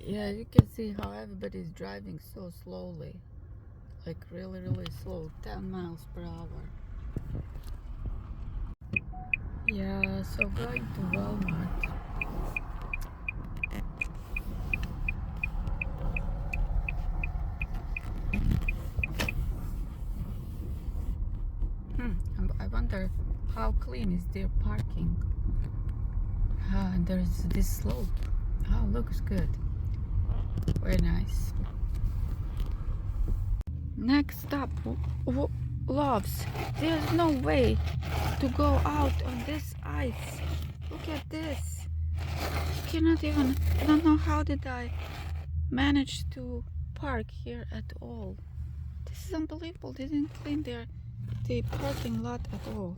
Yeah, you can see how everybody's driving so slowly. Like really, really slow. 10 miles per hour. Yeah, so going to Walmart. I wonder how clean is their parking. And there's this slope. Oh, looks good. Very nice. Next stop, Loves. There's no way to go out on this ice. Look at this. Cannot even. I don't know how did I manage to park here at all. This is unbelievable. They didn't clean the parking lot at all.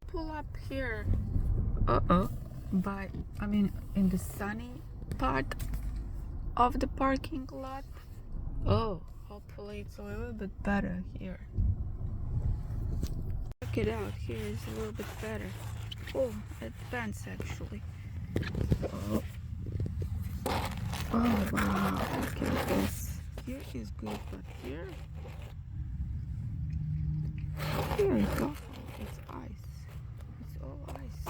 Pull up here. In the sunny part of the parking lot. Oh, hopefully it's a little bit better here. Check it out. Here is a little bit better. Oh, it bends actually. Oh, oh wow. Look at this. Here is good, but here is awful. It's ice. It's all ice.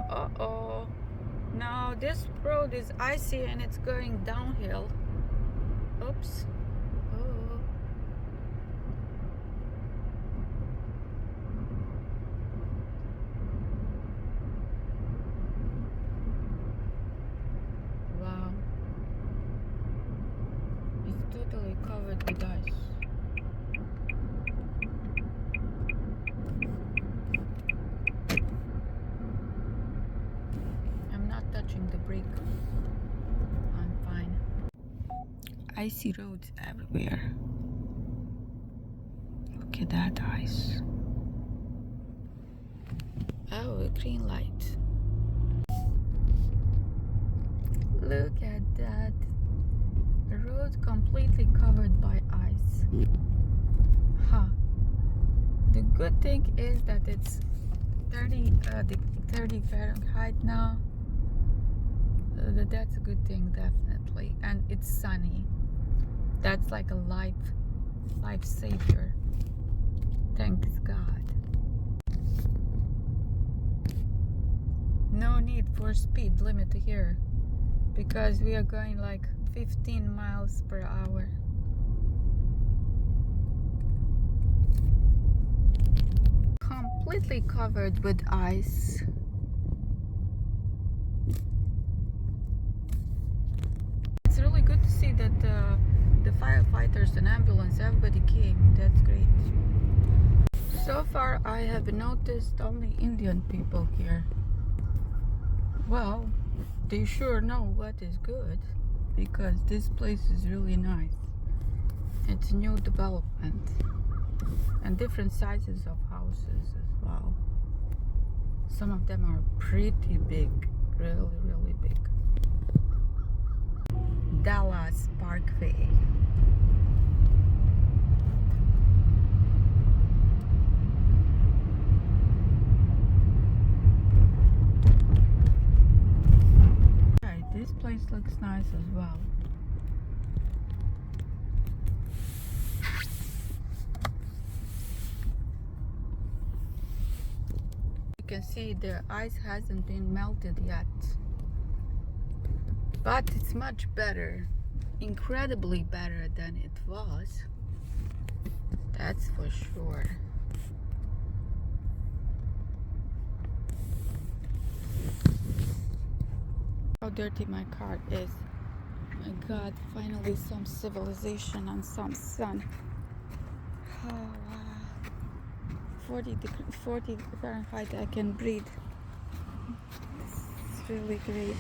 Uh-oh. Now this road is icy and it's going downhill. Oops. Oh. Wow. It's totally covered with ice. I'm not touching the brake. I'm fine. Icy roads everywhere. Look at that ice. Oh, a green light. Look at that. The road completely covered by ice. The good thing is that it's 30 Fahrenheit now. That's a good thing, definitely. And it's sunny. That's like a life savior. Thanks God. No need for speed limit here because we are going like 15 miles per hour. Completely covered with ice. It's really good to see that the firefighters and ambulance, everybody came. That's great. So far I have noticed only Indian people here. Well, they sure know what is good because this place is really nice. It's a new development and different sizes of houses as well. Some of them are pretty big, really, really big. Dallas Parkway. This place looks nice as well. You can see the ice hasn't been melted yet. But it's much better. Incredibly better than it was. That's for sure. How dirty my car is. My God, finally some civilization and some sun. Oh, wow. 40 Fahrenheit, I can breathe. It's really great.